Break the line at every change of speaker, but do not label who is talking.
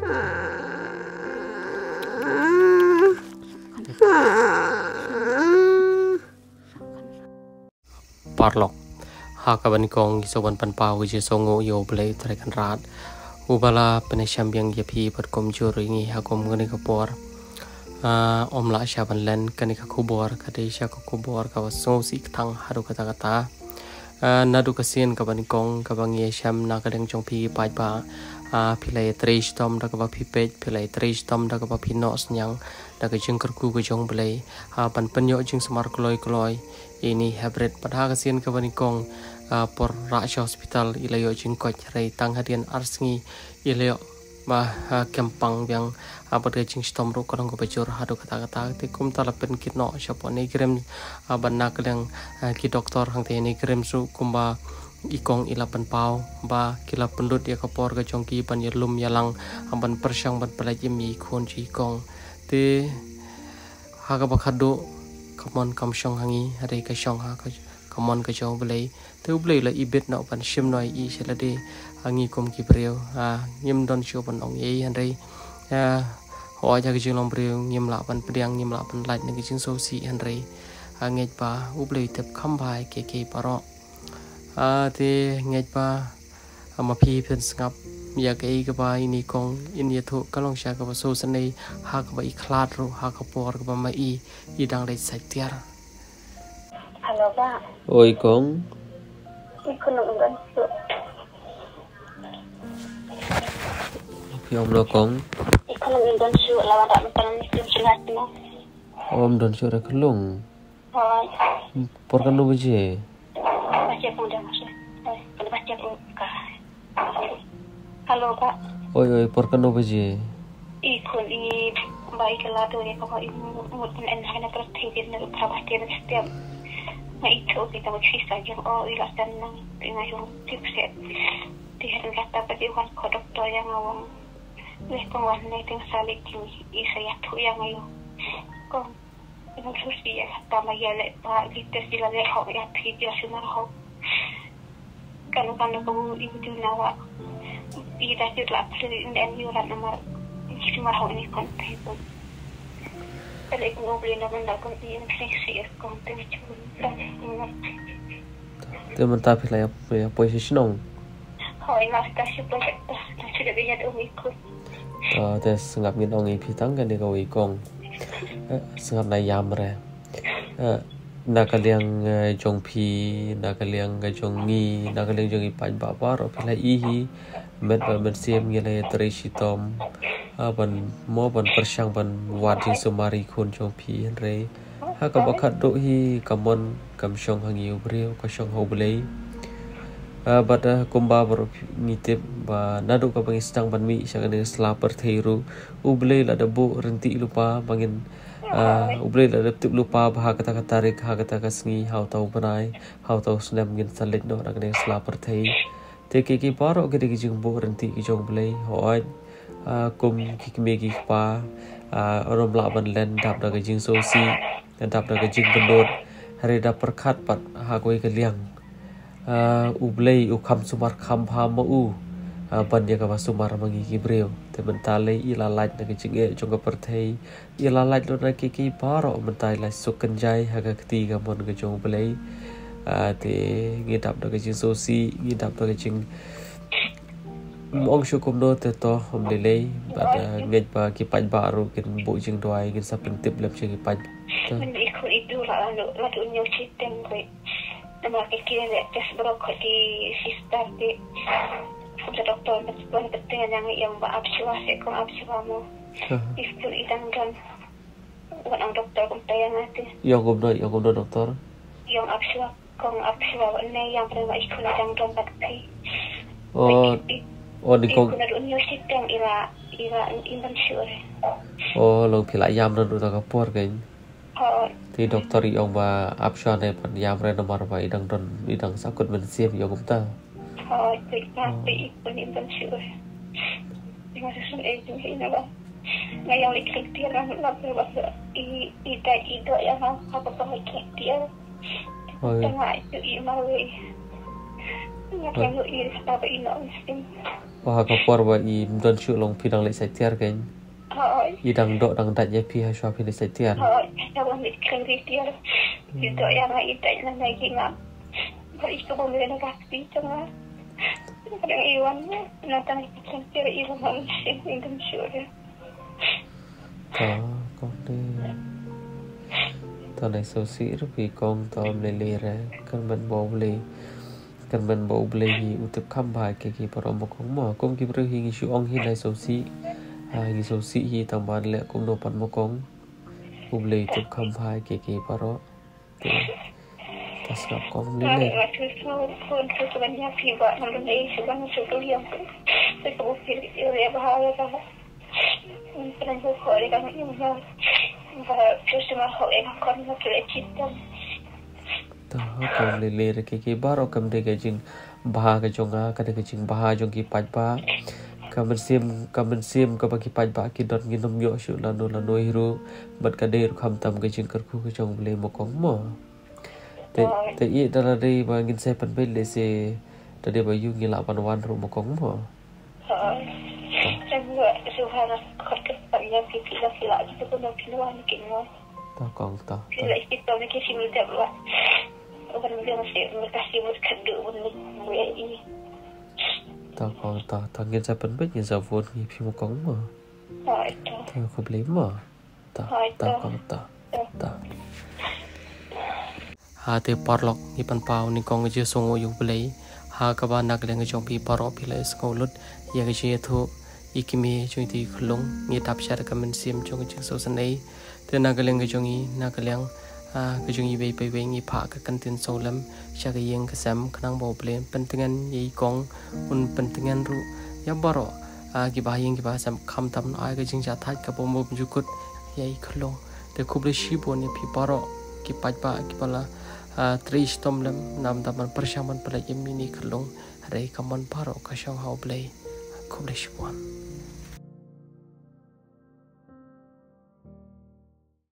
Parlok hakaban kong isoban panpau je songo yo blei trekan rat ubala penesiam yang yapi berkomjur ini hakom ngani kapor omla syaban len kani kakubor kade sya kakubor kawaso si tang haru kata-kata nadu kasin kaban kong kabang ye syam na kadang jong pi pai ba pilai trish tom da kaba pi pej pilai trish tom da kaba pi nos nyang da ka jeng kerku ka jong blei pan penyo jeng semar kloi ini hybrid pada kasin kaban kong por Raksha Hospital ilayo jeng koj rei tang hadian arsngi ilayo kempang yang pada jeng stom ro korang ko bajur hadu kata-kata te kum talapen kitno syapo ni grem banna kadang ki doktor hang te ni grem su kumba ikong ilapan pau ba kila pendut ya kapor ka jongki pan yelum yalang amban persyang ban pelaj mi khon ji kong te haga bakhado kamon kam syong hangi hari ka syong ha ka kamon ka jong belai te belai la ibet no pan shim noi i selade hangi kom ki breu nyim don syo pan ong ye han rei ho ja ki jing long breu nyim la pan pediang nyim la pan laj ne ki jing so si han rei ngai pa ublei tep kham bai ke paro te ngai pa ma phi pen ngap ya ke ka ba ini kong in ye thu kalong sha ka ba so sanei ha ka ba i khlat ro ha ka por ka ba ma i dang le sai tiar
halo Pak.
Oi kong
Ikut nonton su.
Om lo kong
Ikut nonton su lawan tak makanan itu surat no.
om don sura kelung
Hai.
por kan lo beje
Baca pun dah masuk. Kalau baca pun ka. Halo Pak.
oi por kan lo beje
Ikut ini baiklah tu ya kalau ibu mungkin enak nak tertinggi nak perhatian setiap. Nah itu kita mesti saja ilah tenang dengan yang tipset. Dia kata pada orang doktor yang awang. Leh penguat ni tengah salik ini saya tu yang ayu. Kau dengan susi ya tambah ya lek pak kita sila lek hok ya tiga semua hok. Kalau kamu ibu tu nawa. Ida tu lah presiden dan yuran nomor semua hok ini konten tu. Kalau ibu mau beli nama nak konten infeksi konten cuma.
teman tapi lah ya posisi nong
Hoi lah kasih projek dah sudah bisa ikut.
tes ngap ngin ong ipi tang kan dia kau ikong ngap na yam re nakaliang jong pi nakaliang jong ngi nakaliang jong ipan bapa ro pila ihi men siem ngile trishi tom ban mo ban persyang ban wadi sumari kun jong pi re ha ka bakat do hi kamon kam syong hangi ubreu ka syong ho blei bada kumba ber ngitip ba nadu ka pangistang ban mi sya ne slaper theiru ublei la debu renti lupa bangin ublei la dep lupa bah kata-kata rik ha kata kasngi hau tau banai hau tau snam ngin salit no nak ne slaper thei te ki paro ke ki jing bu renti ki jong blei hoi kum ki me ki pa rom la ban len dap da ki jing so si dap da ki jing benot hari da perkhat pat ha koi ke liang ublei ukam sumar kham pha mau ban ya ka sumar mangi ki breu te mentale ila laj na ki jinge jong ka perthei ila laj lo na ki paro mentai la sukan jai ha ka ti ka mon ka jong blei te ngidap da ki jing so si ngidap da ki jing mong syukum do te to om lelei bad ngej pa ki paj baru kin bu jing doai kin sapin tip lep jing ki paj
Men ikut itu lah lalu unyu sistem ke nama kira le tes brok di sister di sudah doktor men penting yang maaf siwa se kom ab siwa mo ikut idang kan orang doktor kom tayang nanti
yang gubno doktor
yang ab siwa ne yang pernah ikut idang kan bakti
di kong
ikut unyu sistem ila invention
lo pila yam do ta ka por kain thì doktor yang ba option ne pan yam re nomor ba idang sakut men siep yo gupta
baik ikut invention dengan sesuatu itu ini lah ngayang liklik dia lah bahasa ida yang apa liklik dia tengah itu imawi Yang iri apa ina mesti.
Wah kapor wa I don shu long pidang le sai tiar kan. I dang dok dang dat je pi ha shwa pi le sai tiar.
Ya bang mit keng tiar. Itu yang ai tai na nai kinga. Bari itu bang le na kaspi canga. Kadang iwan natang keng tiar iwan mesti ingin sure.
Con đi tao này xấu xí rồi vì con tao lê lê ra cần mình bầu lê hi utip khăm bài cái bảo một con mỏ công kịp rồi hi nghi ông hi này xấu xí nghi xấu xí hi tao bán lẹ cũng đồ bán một con bầu lê utip khăm bài cái bảo tas ngap con lê lê
Pun sebenarnya fiba namun ini sebenarnya sudah yang saya kebukti dia bahaya kan. Pernah juga dia kan ini và terus cuma hal yang akan nak kita.
Tahu kau lele ke baru kam de gajing bah ke jonga ka de gajing bah jong ki paj ba kamen sim ka bagi paj ba ki don nginom yo shu lano hiru bat ka de kham tam gajing kerku ke jong le mo kong mo te I dala de ba ngin se pan be le se tadi ba yu ngila pan wan ru mo kong mo
yang pila kita pun nak keluar ni kena.
Tak kong tak.
Pila kita ni kita mesti buat. Orang dia mesti buat kedua pun ni.
Tak kong tak. Ngin sa penbet ngin sa vốn nghi phi mo kong mo.
Itu.
Tak ko blame mo. Tak kong tak. Te parlok ni pan pau ni kong je songo yu blei. Ka ba nak leng jong pi paro pi le skolut ya ke je thu ikimi chung ti khulung ni tap shar ka men sim chung chung so sanai te na ga leng ga chung I na ga leng ga chung I be be ngi pha ka kan tin so lam sha ga yeng ka sam khnang bo ple pentingan yi kong un pentingan ru ya baro ki ba yeng ki ba sam kham tam ai ga jing ja that ka bo mo ju kut yai khulung te khuble shi bo ni pi baro ki paj ba ki pala trish tom lam nam da man pershaman pala yemi ni khulung re ka man baro ka shang hau ple khuble shi bon